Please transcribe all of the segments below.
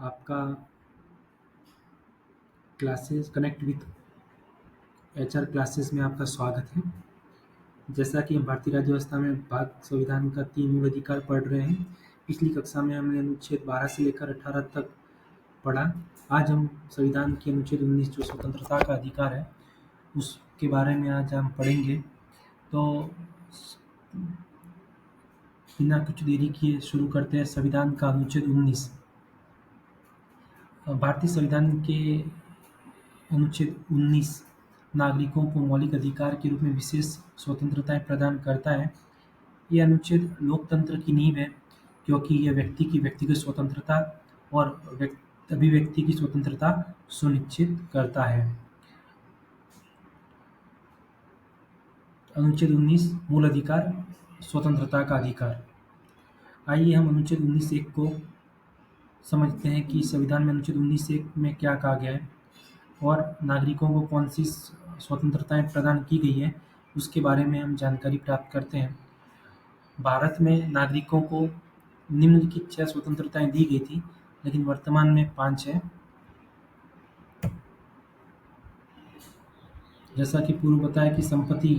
आपका classes connect with HR classes में आपका स्वागत है। जैसा कि हम भारतीय राज्य व्यवस्था में भाग संविधान का 3 मूल अधिकार पढ़ रहे हैं। पिछली कक्षा में हमने अनुच्छेद 12 से लेकर 18 तक पढ़ा। आज हम संविधान के अनुच्छेद 19 जो स्वतंत्रता का अधिकार है उसके बारे में आज हम पढ़ेंगे। तो बिना कुछ देरी किए शुरू करते हैं। संविधान का अनुच्छेद 19 भारतीय संविधान के अनुच्छेद 19 नागरिकों को मौलिक अधिकार के रूप में विशेष स्वतंत्रताएं प्रदान करता है। यह अनुच्छेद लोकतंत्र की नींव है क्योंकि यह व्यक्ति की व्यक्तिगत स्वतंत्रता और अभिव्यक्ति की स्वतंत्रता सुनिश्चित करता है। अनुच्छेद 19 मूल अधिकार स्वतंत्रता का अधिकार। आइए हम अनुच्छेद 19(1) को समझते हैं कि संविधान में अनुच्छेद 19(1) में क्या कहा गया है और नागरिकों को कौन सी स्वतंत्रताएं प्रदान की गई है उसके बारे में हम जानकारी प्राप्त करते हैं। भारत में नागरिकों को निम्नलिखित 6 स्वतंत्रताएं दी गई थी, लेकिन वर्तमान में 5 है। जैसा कि पूर्व बताया कि संपत्ति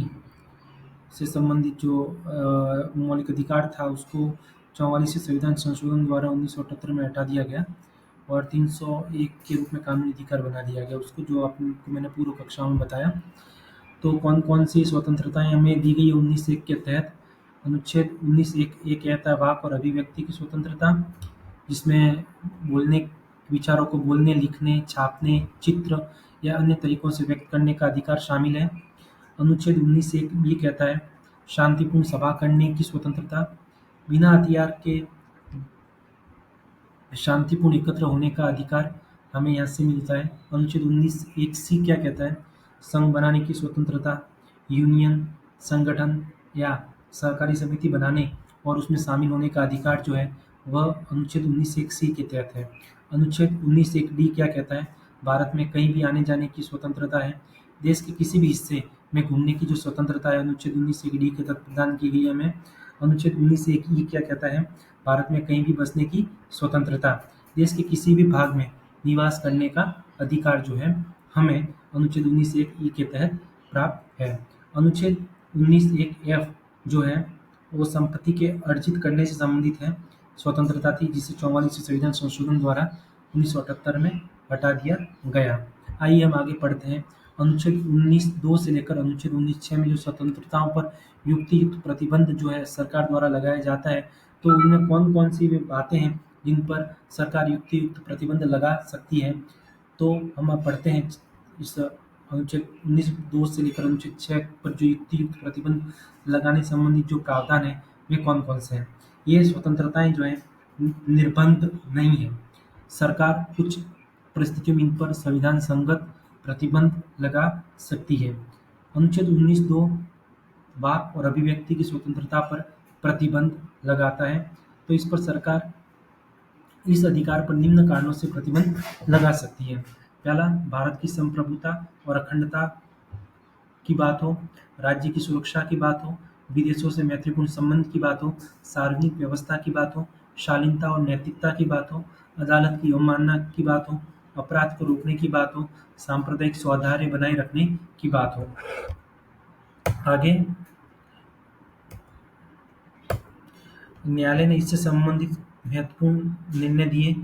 से संबंधित जो मौलिक अधिकार था उसको 44 संविधान संशोधन द्वारा 1978 में हटा दिया गया और 301 के रूप में कानूनी अधिकार बना दिया गया उसको, जो आपको मैंने पूर्व कक्षा में बताया। तो कौन कौन सी स्वतंत्रताएं हमें दी गई है 19(1) के तहत। अनुच्छेद 19(1) कहता है वाक और अभिव्यक्ति की स्वतंत्रता, जिसमें विचारों को बोलने, लिखने, छापने, चित्र या अन्य तरीकों से व्यक्त करने का अधिकार शामिल है। अनुच्छेद 19(1) ये कहता है शांतिपूर्ण सभा करने की स्वतंत्रता, बिना हथियार के शांतिपूर्ण एकत्र होने का अधिकार हमें यहाँ से मिलता है। अनुच्छेद 19(1) क्या कहता है संघ बनाने की स्वतंत्रता, यूनियन, संगठन या सहकारी समिति बनाने और उसमें शामिल होने का अधिकार जो है वह अनुच्छेद 19(1) के तहत है। अनुच्छेद 19(1) क्या कहता है भारत में कहीं भी आने जाने की स्वतंत्रता है। देश के किसी भी हिस्से में घूमने की जो स्वतंत्रता है अनुच्छेद 19(1) के तहत प्रदान की गई है हमें। अनुच्छेद 19(1) क्या कहता है भारत में कहीं भी बसने की स्वतंत्रता, देश के किसी भी भाग में निवास करने का अधिकार जो है हमें अनुच्छेद 19(1) के तहत प्राप्त है। अनुच्छेद 19(1) जो है वो संपत्ति के अर्जित करने से संबंधित है स्वतंत्रता थी, जिसे 44 संविधान संशोधन द्वारा 1978 में हटा दिया गया। आइए हम आगे पढ़ते हैं। अनुच्छेद 19(2) से लेकर अनुच्छेद 19(6) में जो स्वतंत्रताओं पर युक्तियुक्त प्रतिबंध जो है सरकार द्वारा लगाया जाता है, तो उनमें कौन कौन सी बातें हैं जिन पर सरकार युक्तियुक्त प्रतिबंध लगा सकती है। तो हम अब पढ़ते हैं इस अनुच्छेद 19(2) से लेकर अनुच्छेद 6 पर जो युक्तियुक्त प्रतिबंध लगाने संबंधित जो प्रावधान है वे कौन कौन से हैं। ये स्वतंत्रताएं जो है निर्बंध नहीं है। सरकार कुछ परिस्थितियों में इन पर संविधान संगत प्रतिबंध लगा सकती है। अनुच्छेद 19(2) वाक और अभिव्यक्ति की स्वतंत्रता पर प्रतिबंध लगाता है, तो इस पर सरकार इस अधिकार पर निम्न कारणों से प्रतिबंध लगा सकती है। पहला, भारत की संप्रभुता और अखंडता की बात हो, राज्य की सुरक्षा की बात हो, विदेशों से मैत्रीपूर्ण संबंध की बात हो, सार्वजनिक व्यवस्था की बात हो, शालीनता और नैतिकता की बात हो, अदालत की अवमानना की बात हो, अपराध को रोकने की बात हो, सांप्रदायिक सौहार्द बनाए रखने की बात हो। आगे न्यायालय ने इससे संबंधित महत्वपूर्ण निर्णय दिए,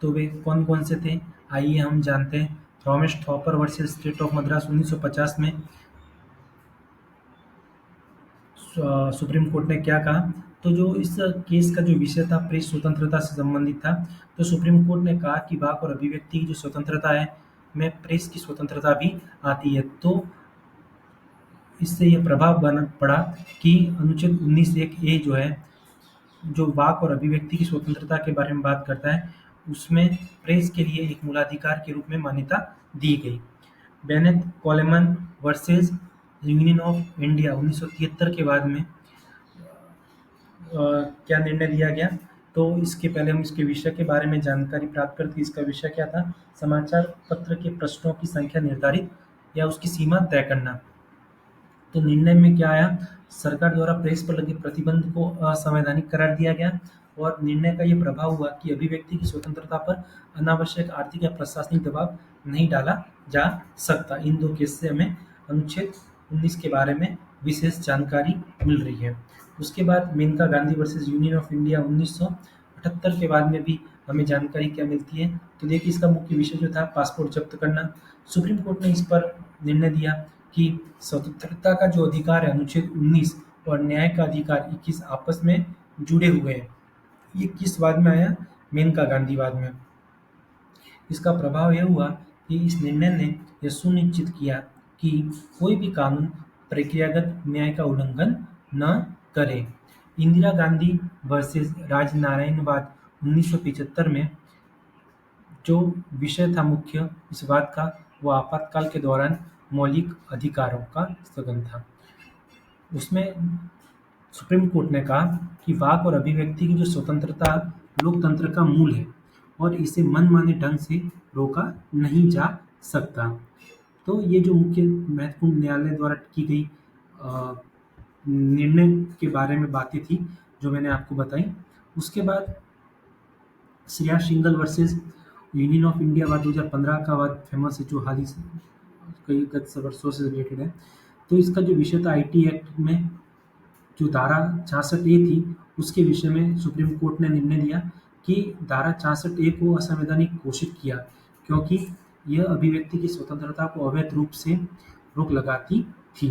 तो वे कौन कौन से थे आइए हम जानते हैं। Thomas Thappar versus state of Madras 1950 में सुप्रीम कोर्ट ने क्या कहा, तो जो इस केस का जो विषय था प्रेस स्वतंत्रता से संबंधित था, तो सुप्रीम कोर्ट ने कहा कि वाक और अभिव्यक्ति की जो स्वतंत्रता है में प्रेस की स्वतंत्रता भी आती है। तो इससे यह प्रभाव पड़ा कि अनुच्छेद 19(1) जो है जो वाक और अभिव्यक्ति की स्वतंत्रता के बारे में बात करता है उसमें प्रेस के लिए एक मूलाधिकार के रूप में मान्यता दी गई। Bennett Coleman versus union of India 1973 के बाद में क्या निर्णय दिया गया, तो इसके पहले हम इसके विषय के बारे में जानकारी प्राप्त करते। इसका विषय क्या था, समाचार पत्र के प्रश्नों की संख्या निर्धारित या उसकी सीमा तय करना। तो निर्णय में क्या आया, सरकार द्वारा प्रेस पर लगे प्रतिबंध को असंवैधानिक करार दिया गया और निर्णय का ये प्रभाव हुआ कि अभिव्यक्ति की स्वतंत्रता पर अनावश्यक आर्थिक या प्रशासनिक दबाव नहीं डाला जा सकता। इन दो केस से हमें अनुच्छेद 19 के बारे में विशेष जानकारी मिल रही है। उसके बाद Maneka Gandhi versus union of India 1978 के बाद में भी हमें जानकारी क्या मिलती है, तो देखिए इसका मुख्य विषय जो था पासपोर्ट जब्त करना। सुप्रीम कोर्ट ने इस पर निर्णय दिया कि स्वतंत्रता का जो अधिकार है अनुच्छेद 19 और न्याय का अधिकार 21 आपस में जुड़े हुए हैं। ये किस बाद में आया? मेनका गांधीवाद में। इसका प्रभाव यह हुआ कि इस निर्णय ने यह सुनिश्चित किया कि कोई भी कानून प्रक्रियागत न्याय का उल्लंघन न करे। इंदिरा गांधी वर्सेस राजनारायणवाद 1975 में जो विषय था मुख्य इस बात का, वो आपातकाल के दौरान मौलिक अधिकारों का स्थगन था। उसमें सुप्रीम कोर्ट ने कहा कि वाक और अभिव्यक्ति की जो स्वतंत्रता लोकतंत्र का मूल है और इसे मनमाने ढंग से रोका नहीं जा सकता। तो ये जो मुख्य महत्वपूर्ण न्यायालय द्वारा की गई निर्णय के बारे में बातें थी जो मैंने आपको बताई। उसके बाद Shreya single versus union of India वाद 2015 का वाद फेमस है, जो हाल ही से कई गत वर्षों से रिलेटेड है। तो इसका जो विषय था आईटी एक्ट में जो धारा 66A थी उसके विषय में सुप्रीम कोर्ट ने निर्णय दिया कि धारा 66A को असंवैधानिक घोषित किया क्योंकि यह अभिव्यक्ति की स्वतंत्रता को अवैध रूप से रोक लगाती थी।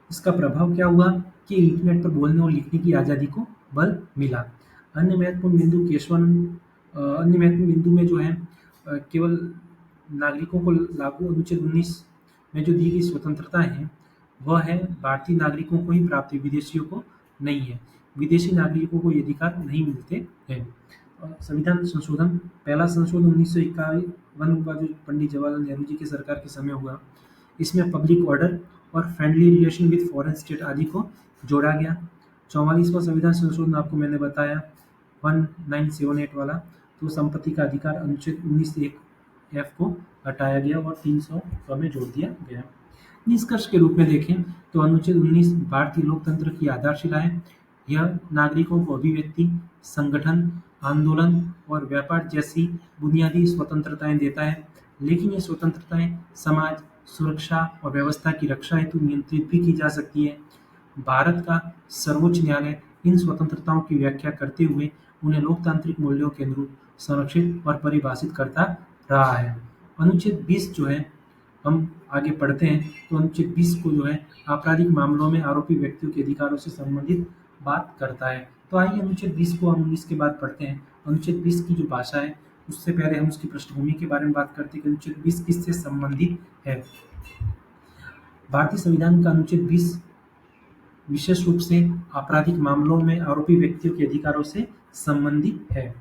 इसका प्रभाव क्या हुआ कि इंटरनेट पर बोलने और लिखने की आज़ादी को बल मिला। अन्य महत्वपूर्ण बिंदु में जो है केवल नागरिकों को लागू अनुच्छेद 19 में जो दी गई स्वतंत्रताएं हैं वह है भारतीय नागरिकों को ही प्राप्त है, विदेशियों को नहीं है। विदेशी नागरिकों को ये अधिकार नहीं मिलते हैं। संविधान संशोधन, पहला संशोधन 1951 का जो पंडित जवाहरलाल नेहरू जी की सरकार के समय हुआ, इसमें पब्लिक ऑर्डर और friendly relation with foreign state आदि को जोड़ा गया। 44वां संविधान संशोधन आपको मैंने बताया 1978 वाला, तो संपत्ति का अधिकार अनुच्छेद 19(1)(f) को हटाया गया और 300 में जोड़ दिया गया। निष्कर्ष के रूप में देखें तो अनुच्छेद 19 भारतीय लोकतंत्र की आधारशिला है। यह नागरिकों को अभिव्यक्ति, संगठन, आंदोलन और व्यापार जैसी बुनियादी स्वतंत्रताएं देता है, लेकिन ये स्वतंत्रताएं समाज, सुरक्षा और व्यवस्था की रक्षा हेतु नियंत्रित भी की जा सकती है। भारत का सर्वोच्च न्यायालय इन स्वतंत्रताओं की व्याख्या करते हुए उन्हें लोकतांत्रिक मूल्यों के अनुरूप संरक्षित और परिभाषित करता रहा है। अनुच्छेद 20 जो है, हम आगे पढ़ते हैं तो अनुच्छेद 20 को जो है आपराधिक मामलों में आरोपी व्यक्तियों के अधिकारों से संबंधित बात करता है। तो आइए अनुच्छेद 20 को हम 19 के बाद पढ़ते हैं। अनुच्छेद 20 की जो भाषा है उससे पहले हम उसकी पृष्ठभूमि के बारे में बात करते हैं कि अनुच्छेद 20 किससे संबंधित है। भारतीय संविधान का अनुच्छेद 20 विशेष रूप से आपराधिक मामलों में आरोपी व्यक्तियों के अधिकारों से संबंधित है।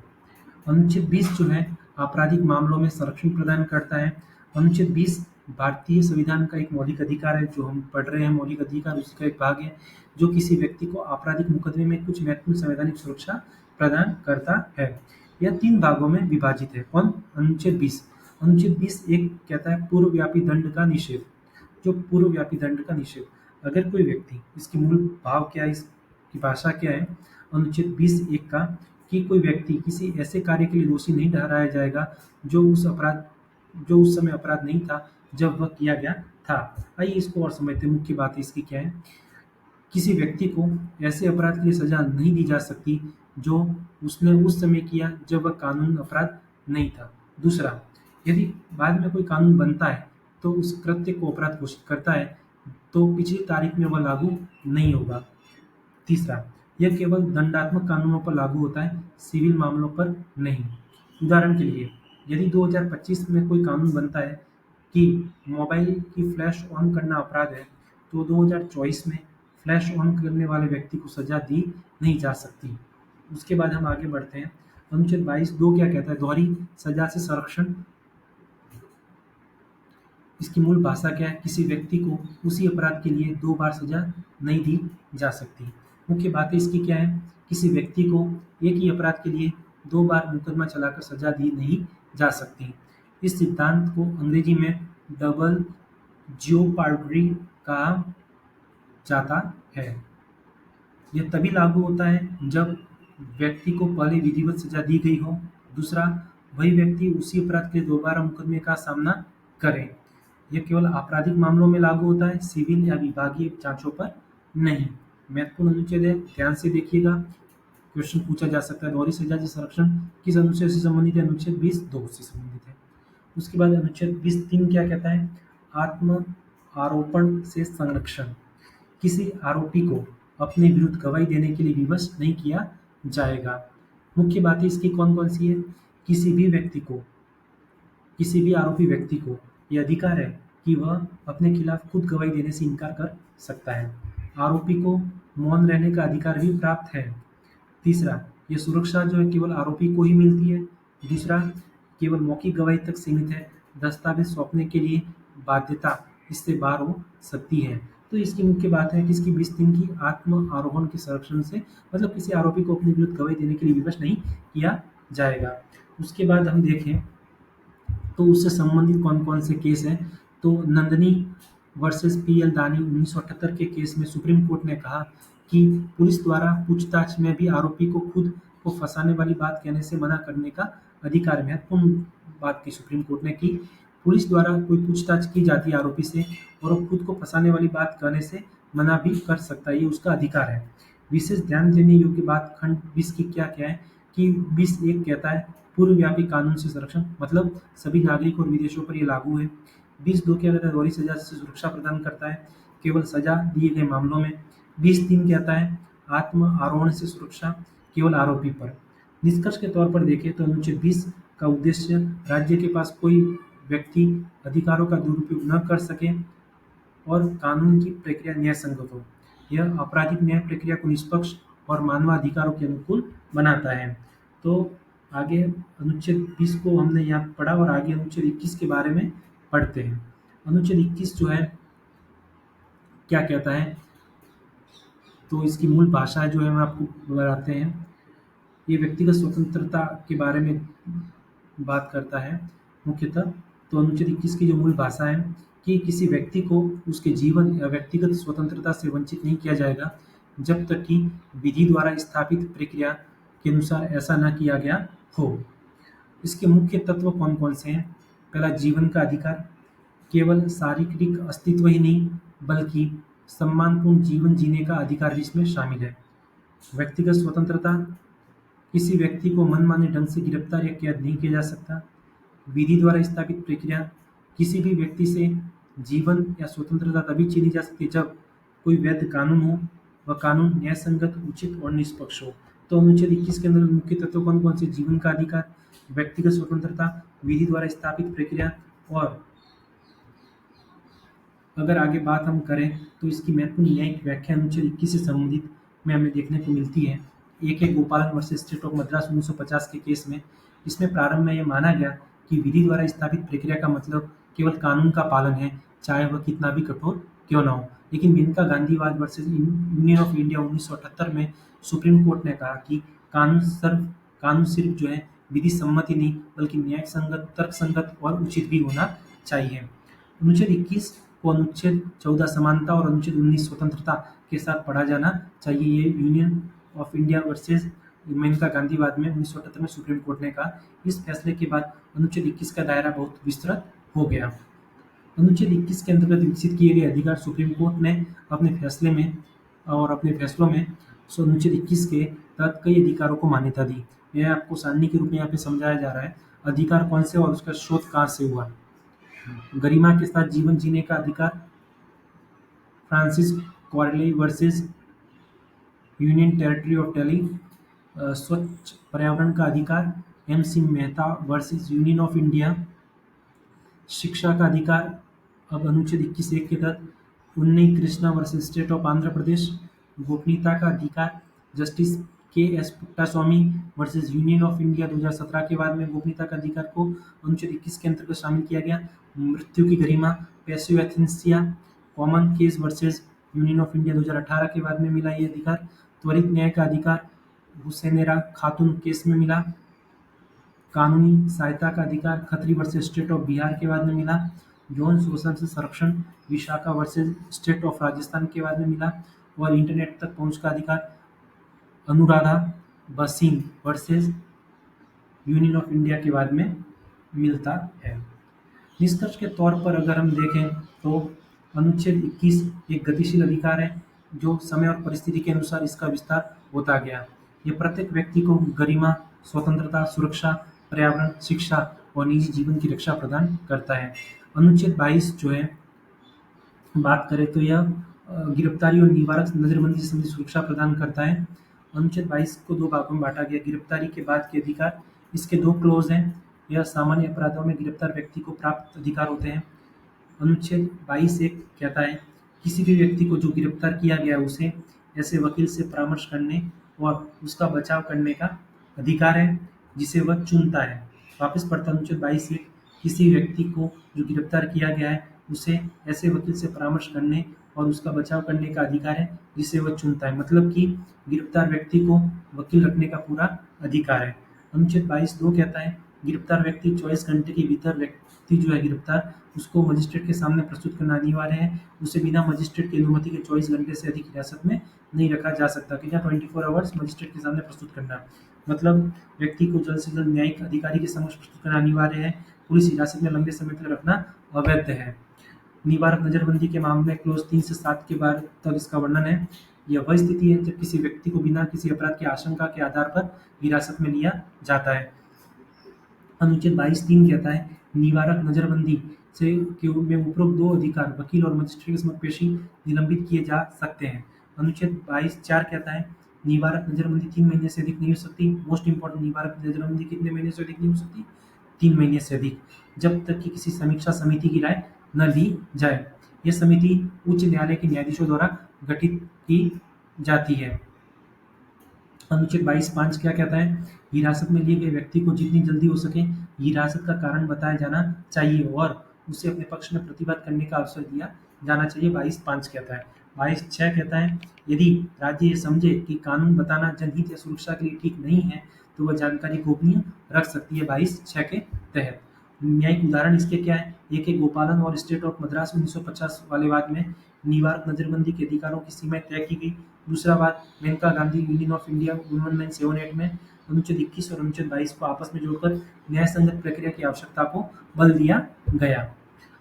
अनुच्छेद 20 जो है आपराधिक मामलों में संरक्षण प्रदान करता है। अनुच्छेद 20 भारतीय संविधान का एक मौलिक अधिकार है, जो हम पढ़ रहे हैं मौलिक अधिकार उसी का एक भाग है, जो किसी व्यक्ति को आपराधिक मुकदमे में कुछ महत्वपूर्ण संवैधानिक सुरक्षा प्रदान करता है। यह 3 भागों में विभाजित है। कौन? अनुच्छेद 20। अनुच्छेद 20 एक कहता है पूर्वव्यापी दंड का निषेध। जो पूर्वव्यापी दंड का निषेध, अगर कोई व्यक्ति, इसकी मूल भाव क्या है, इसकी भाषा क्या है अनुच्छेद 20(1) का, कि कोई व्यक्ति किसी ऐसे कार्य के लिए दोषी नहीं ठहराया जाएगा जो उस समय अपराध नहीं था जब वह किया गया था। आइए इसको और समझते हैं। मुख्य बात इसकी क्या है, किसी व्यक्ति को ऐसे अपराध के लिए सजा नहीं दी जा सकती जो उसने उस समय किया जब वह कानून अपराध नहीं था। दूसरा, यदि बाद में कोई कानून बनता है तो उस कृत्य को अपराध घोषित करता है तो पिछली तारीख में वह लागू नहीं होगा। तीसरा, यह केवल दंडात्मक कानूनों पर लागू होता है, सिविल मामलों पर नहीं। उदाहरण के लिए, यदि 2025 में कोई कानून बनता है कि मोबाइल की फ्लैश ऑन करना अपराध है, तो 2024 में फ्लैश ऑन करने वाले व्यक्ति को सजा दी नहीं जा सकती। उसके बाद हम आगे बढ़ते हैं। अनुच्छेद 22(2) क्या कहता है? दोहरी सजा से संरक्षण। इसकी मूल भाषा क्या है? किसी व्यक्ति को उसी अपराध के लिए 2 बार सजा नहीं दी जा सकती। मुख्य बातें इसकी क्या है? किसी व्यक्ति को एक ही अपराध के लिए 2 बार मुकदमा चलाकर सजा दी नहीं जा सकती। इस सिद्धांत को अंग्रेजी में डबल जियोपार्डी कहा जाता है। यह तभी लागू होता है जब व्यक्ति को पहले विधिवत सजा दी गई हो। दूसरा, वही व्यक्ति उसी अपराध के लिए दोबारा मुकदमे का सामना करे। यह केवल आपराधिक मामलों में लागू होता है, सिविल या विभागीय जांचों पर नहीं। महत्वपूर्ण अनुच्छेद है, ध्यान से देखिएगा। क्वेश्चन पूछा जा सकता है, दोहरी सजा से संरक्षण किस अनुच्छेद से संबंधित है? अनुच्छेद 20(2) से संबंधित है। उसके बाद अनुच्छेद 20(3) क्या कहता है? आत्म आरोपण से संरक्षण। किसी आरोपी को अपने विरुद्ध गवाही देने के लिए विवश नहीं किया जाएगा। मुख्य बातें इसकी कौन कौन सी है? किसी भी आरोपी व्यक्ति को यह अधिकार है कि वह अपने खिलाफ खुद गवाही देने से इनकार कर सकता है। आरोपी को मौन रहने का अधिकार भी प्राप्त है। तीसरा, ये सुरक्षा जो है केवल आरोपी को ही मिलती है। दूसरा, केवल मौखिक गवाही तक सीमित है। दस्तावेज सौंपने के लिए बाध्यता इससे बाहर हो सकती है। तो इसकी मुख्य बात है कि इसकी 20(3) की आत्म आरोहण के संरक्षण से मतलब किसी आरोपी को अपने विरुद्ध गवाही देने के लिए विवश नहीं किया जाएगा। उसके बाद हम देखें तो उससे संबंधित कौन कौन से केस हैं। तो नंदनी वर्सेस पी.एल. दानी 1978 के केस में सुप्रीम कोर्ट ने कहा कि पुलिस द्वारा पूछताछ में भी आरोपी को खुद को फंसाने वाली बात कहने से मना करने का अधिकार है। महत्वपूर्ण बात की सुप्रीम कोर्ट ने की, पुलिस द्वारा कोई पूछताछ की जाती है आरोपी से और वो खुद को फंसाने वाली बात कहने से मना भी कर सकता है, ये उसका अधिकार है। विशेष ध्यान देने योग्य बात खंड 20 की क्या क्या है कि 20(1) कहता है पूर्वव्यापी कानून से संरक्षण, मतलब सभी नागरिक और विदेशों पर ये लागू है। 20(2) क्या कहता है? दोहरी सजा से सुरक्षा प्रदान करता है केवल सजा दिए गए मामलों में। 20(3) कहता है आत्म आरोहण से सुरक्षा केवल आरोपी पर। निष्कर्ष के तौर पर देखें तो अनुच्छेद 20 का उद्देश्य राज्य के पास कोई व्यक्ति अधिकारों का दुरुपयोग न कर सके और कानून की प्रक्रिया न्यायसंगत हो। यह आपराधिक न्याय प्रक्रिया को निष्पक्ष और मानवाधिकारों के अनुकूल बनाता है। तो आगे अनुच्छेद 20 को हमने यहाँ पढ़ा और आगे अनुच्छेद 21 के बारे में पढ़ते हैं। अनुच्छेद 21 जो है क्या कहता है? तो इसकी मूल भाषा जो है हम आपको बताते हैं। ये व्यक्तिगत स्वतंत्रता के बारे में बात करता है मुख्यतः। तो अनुच्छेद 21 की जो मूल भाषा है कि किसी व्यक्ति को उसके जीवन या व्यक्तिगत स्वतंत्रता से वंचित नहीं किया जाएगा जब तक कि विधि द्वारा स्थापित प्रक्रिया के अनुसार ऐसा न किया गया हो। इसके मुख्य तत्व कौन कौन से हैं? पहला, जीवन का अधिकार, केवल शारीरिक अस्तित्व ही नहीं बल्कि सम्मानपूर्ण जीवन जीने का अधिकार भी इसमें शामिल है। व्यक्तिगत स्वतंत्रता, किसी व्यक्ति को मनमाने ढंग से गिरफ्तार या कैद नहीं किया जा सकता। विधि द्वारा स्थापित प्रक्रिया, किसी भी व्यक्ति से जीवन या स्वतंत्रता तभी छीनी जा सकती है जब कोई वैध कानून हो, वह कानून न्यायसंगत, उचित और निष्पक्ष हो। तो अनुच्छेद 21 के अंदर मुख्य तत्व कौन कौन से? जीवन का अधिकार, व्यक्तिगत स्वतंत्रता, विधि द्वारा स्थापित प्रक्रिया और अगर आगे बात हम करें तो इसकी महत्वपूर्ण न्यायिक व्याख्या अनुच्छेद 21 से संबंधित में हमें देखने को मिलती है। एक है गोपालन वर्सेस स्टेट ऑफ मद्रास 1950 के केस में। इसमें प्रारंभ में यह माना गया कि विधि द्वारा स्थापित प्रक्रिया का मतलब केवल कानून का पालन है, चाहे वह कितना भी कठोर क्यों न हो। लेकिन मेनका गांधीवाद वर्सेस यूनियन ऑफ इंडिया 1978 में सुप्रीम कोर्ट ने कहा कि कानून सिर्फ जो है विधि सम्मति नहीं बल्कि न्याय संगत, तर्क संगत और उचित भी होना चाहिए। अनुच्छेद 21 को अनुच्छेद 14 समानता और अनुच्छेद 19 स्वतंत्रता के साथ पढ़ा जाना चाहिए। ये union of India versus Maneka गांधीवाद में 1978 में सुप्रीम कोर्ट ने कहा। इस फैसले के बाद अनुच्छेद 21 का दायरा बहुत विस्तृत हो गया। अनुच्छेद 21 के अंतर्गत विकसित किए गए अधिकार सुप्रीम कोर्ट ने अपने फैसलों में अनुच्छेद 21 के तहत कई अधिकारों को मान्यता दी। यह आपको सारणी के रूप में यहाँ पे समझाया जा रहा है। अधिकार कौन से और उसका स्रोत कहाँ से हुआ? गरिमा के साथ जीवन जीने का अधिकार, Francis Coralie versus union territory of Delhi. स्वच्छ पर्यावरण का अधिकार, एम.सी. Mehta versus union of India. शिक्षा का अधिकार, अब अनुच्छेद 21(1) के तहत Unni Krishna versus state of Andhra Pradesh. गोपनीयता का अधिकार, जस्टिस के.एस. Puttaswamy versus union of India 2017 के बाद में गोपनीयता का अधिकार को अनुच्छेद 21 के अंतर्गत शामिल किया गया। मृत्यु की गरिमा, passive euthanasia common case versus union of India 2018 के बाद में मिला ये अधिकार। त्वरित न्याय का अधिकार हुसैनेरा खातून केस में मिला। कानूनी सहायता का अधिकार Khatri versus state of Bihar के बाद में मिला। यौन शोषण से संरक्षण Vishakha versus state of Rajasthan के बाद में मिला। और इंटरनेट तक पहुंच का अधिकार अनुराधा बसीन वर्सेस यूनियन ऑफ इंडिया के बाद में मिलता है। निष्कर्ष के तौर पर अगर हम देखें तो अनुच्छेद 21 एक गतिशील अधिकार है जो समय और परिस्थिति के अनुसार इसका विस्तार होता गया। ये प्रत्येक व्यक्ति को गरिमा, स्वतंत्रता, सुरक्षा, पर्यावरण, शिक्षा और निजी जीवन की रक्षा प्रदान करता है। अनुच्छेद 22 जो है बात करें तो यह गिरफ्तारी और निवारक नजरबंदी से संबंधित सुरक्षा प्रदान करता है। अनुच्छेद 22 को दो भागों में बांटा गया। गिरफ्तारी के बाद के अधिकार, इसके दो क्लोज हैं। यह सामान्य अपराधों में गिरफ्तार व्यक्ति को प्राप्त अधिकार होते हैं। अनुच्छेद 22 एक कहता है किसी भी व्यक्ति को जो गिरफ्तार किया गया है उसे ऐसे वकील से परामर्श करने और उसका बचाव करने का अधिकार है जिसे वह चुनता है। वापस पढ़ता हूं, अनुच्छेद 22 एक किसी व्यक्ति को जो गिरफ्तार किया गया है उसे ऐसे वकील से परामर्श करने और उसका बचाव करने का अधिकार है जिसे वह चुनता है। मतलब कि गिरफ्तार व्यक्ति को वकील रखने का पूरा अधिकार है। अनुच्छेद 22(2) कहता है गिरफ्तार व्यक्ति 24 घंटे के भीतर व्यक्ति जो है गिरफ्तार उसको मजिस्ट्रेट के सामने प्रस्तुत करना अनिवार्य है। उसे बिना मजिस्ट्रेट की अनुमति के 24 घंटे से अधिक हिरासत में नहीं रखा जा सकता। कि 24 आवर्स मजिस्ट्रेट के सामने प्रस्तुत करना, मतलब व्यक्ति को जल्द से जल्द न्यायिक अधिकारी के समक्ष प्रस्तुत करना अनिवार्य है। पुलिस हिरासत में लंबे समय तक रखना अवैध है। निवारक नजरबंदी के मामले में क्लोज 3 से 7 के बाद तक इसका वर्णन है। यह वह स्थिति है जब किसी व्यक्ति को बिना किसी अपराध की आशंका के आधार पर हिरासत में लिया जाता है। अनुच्छेद 22(3) कहता है निवारक नजरबंदी से में उपरोक्त दो अधिकार वकील और मजिस्ट्रेट के समक्ष पेशी निलंबित किए जा सकते हैं। अनुच्छेद 22(4) कहता है निवारक नजरबंदी 3 महीने से अधिक नहीं हो सकती। मोस्ट इंपॉर्टेंट, निवारक नजरबंदी कितने महीने से अधिक नहीं हो सकती? 3 महीने से अधिक, जब तक कि किसी समीक्षा समिति की राय न ली जाए। यह समिति उच्च न्यायालय के न्यायाधीशों द्वारा गठित की जाती है। अनुच्छेद 22(5) क्या कहता है हिरासत में लिए गए व्यक्ति को जितनी जल्दी हो सके हिरासत का कारण बताया जाना चाहिए और उसे अपने पक्ष में प्रतिवाद करने का अवसर दिया जाना चाहिए। 22(5) कहता है। 22(6) कहता है यदि राज्य ये समझे कि कानून बताना जनहित या सुरक्षा के लिए ठीक नहीं है तो वह जानकारी गोपनीय रख सकती है। 22(6) के तहत न्यायिक उदाहरण इसके क्या है? एक है गोपालन और स्टेट ऑफ मद्रास 1950 वाले वाद में निवारक नजरबंदी के अधिकारों की सीमाएं तय की गई। दूसरा बात Maneka Gandhi Union of India 1978 में अनुच्छेद 21 और अनुच्छेद 22 को आपस में जोड़कर न्याय संगत प्रक्रिया की आवश्यकता को बल दिया गया।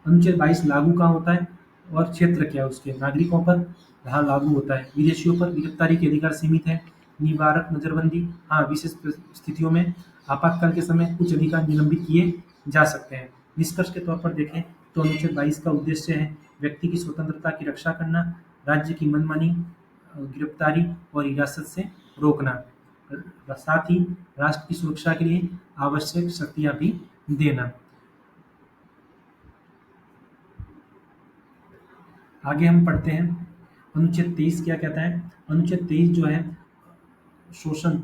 अनुच्छेद 22 लागू कहाँ होता है और क्षेत्र क्या है उसके? नागरिकों पर हाँ लागू होता है। विदेशियों पर गिरफ्तारी के अधिकार सीमित है। निवारक नजरबंदी हाँ विशेष स्थितियों में आपातकाल के समय कुछ अधिकार निलंबित किए जा सकते हैं। निष्कर्ष के तौर पर देखें तो अनुच्छेद 22 का उद्देश्य है व्यक्ति की स्वतंत्रता की रक्षा करना, राज्य की मनमानी, गिरफ्तारी और हिरासत से रोकना, साथ ही राष्ट्र की सुरक्षा के लिए आवश्यक शक्तियां भी देना। आगे हम पढ़ते हैं अनुच्छेद 23 क्या कहता है। अनुच्छेद 23 जो है शोषण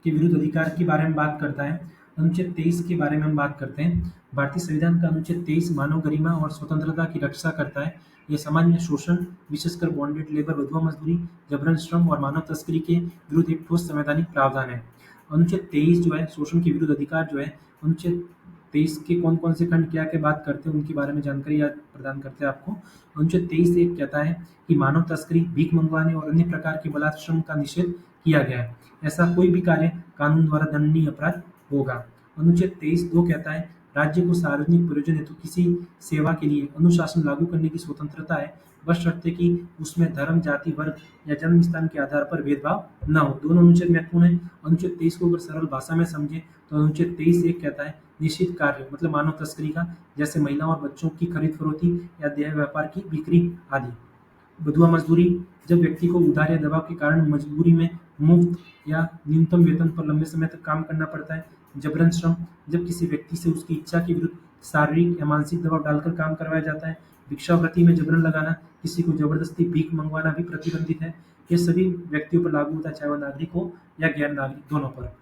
के विरुद्ध अधिकार के बारे में बात करता है। अनुच्छेद 23 के बारे में हम बात करते हैं। भारतीय संविधान का अनुच्छेद 23 मानव गरिमा और स्वतंत्रता की रक्षा करता है। यह समाज में शोषण, विशेषकर बॉन्डेड लेबर, विधवा मजदूरी, जबरन श्रम और मानव तस्करी के विरुद्ध एक ठोस संवैधानिक प्रावधान है। अनुच्छेद 23 जो है शोषण के विरुद्ध अधिकार जो है, अनुच्छेद 23 के कौन कौन से खंड क्या क्या बात करते हैं उनके बारे में जानकारी आज प्रदान करते हैं आपको। अनुच्छेद 23 एक कहता है कि मानव तस्करी, भीख मंगवाने और अन्य प्रकार के बलात्कार श्रम का निषेध किया गया है। ऐसा कोई भी कार्य कानून द्वारा दंडनीय अपराध होगा। अनुच्छेद 23(2) कहता है राज्य को सार्वजनिक प्रयोजन हेतु किसी सेवा के लिए अनुशासन लागू करने की स्वतंत्रता है, बशर्ते कि उसमें धर्म, जाति, वर्ग या जन्म स्थान के आधार पर भेदभाव न हो। दोनों अनुच्छेद महत्वपूर्ण है। अनुच्छेद 23 को अगर सरल भाषा में समझे तो अनुच्छेद 23(1) कहता है निश्चित कार्य मतलब मानव तस्करी का, जैसे महिलाओं और बच्चों की खरीद फरोख्ती या देह व्यापार की बिक्री आदि। विधवा मजदूरी, जब व्यक्ति को उधार या दबाव के कारण मजबूरी में मुफ्त या न्यूनतम वेतन पर लंबे समय तक काम करना पड़ता है। जबरन श्रम, जब किसी व्यक्ति से उसकी इच्छा के विरुद्ध शारीरिक या मानसिक दबाव डालकर काम करवाया जाता है। भिक्षावृत्ति में जबरन लगाना, किसी को जबरदस्ती भीख मंगवाना भी प्रतिबंधित है। ये सभी व्यक्तियों पर लागू होता है, चाहे वह नागरिक हो या गैर नागरिक, दोनों पर।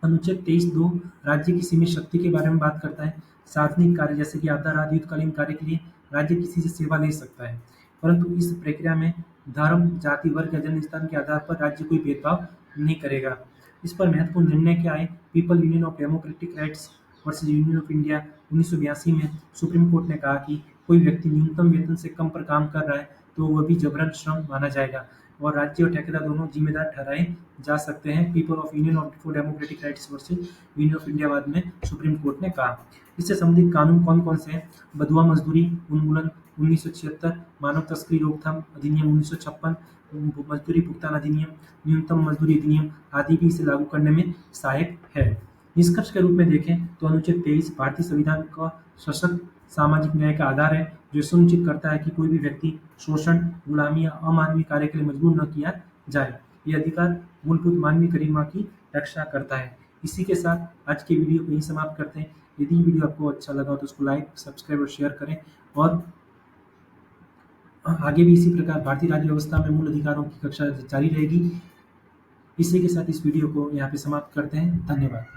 अनुच्छेद 23(2) राज्य की सीमित शक्ति के बारे में बात करता है। सार्वजनिक कार्य जैसे कि आधा रात युद्धकालीन कार्य के लिए राज्य किसी से सेवा ले सकता है, परंतु इस प्रक्रिया में धर्म, जाति, वर्ग या जन्म स्थान के आधार पर राज्य कोई भेदभाव नहीं करेगा। इस पर महत्वपूर्ण निर्णय क्या है? People union of democratic rights versus union of India 1982 में सुप्रीम कोर्ट ने कहा कि कोई व्यक्ति न्यूनतम वेतन से कम पर काम कर रहा है तो वह भी जबरन श्रम माना जाएगा। और राज्य और ठेकेदार दोनों जिम्मेदार ठहराए जा सकते हैं, people of union for democratic rights versus union of India बाद में सुप्रीम कोर्ट ने कहा। इससे संबंधित कानून कौन कौन से हैं? बधुआ मजदूरी उन्मूलन 1976, मानव तस्करी रोकथाम अधिनियम 1956, मजदूरी भुगतान अधिनियम, न्यूनतम मजदूरी अधिनियम आदि भी इसे लागू करने में सहायक है। निष्कर्ष के रूप में देखें तो अनुच्छेद 23 भारतीय संविधान का सशक्त सामाजिक न्याय का आधार है, जो सुनिश्चित करता है कि कोई भी व्यक्ति शोषण, गुलामी या अमानवीय कार्य के लिए मजबूर न किया जाए। यह अधिकार मूलभूत मानवीय गरिमा की रक्षा करता है। इसी के साथ आज के वीडियो को यहीं समाप्त करते हैं। यदि वीडियो आपको अच्छा लगा हो तो उसको लाइक, सब्सक्राइब और शेयर करें, और आगे भी इसी प्रकार भारतीय राज्य व्यवस्था में मूल अधिकारों की कक्षा जारी रहेगी। इसी के साथ इस वीडियो को यहाँ पे समाप्त करते हैं। धन्यवाद।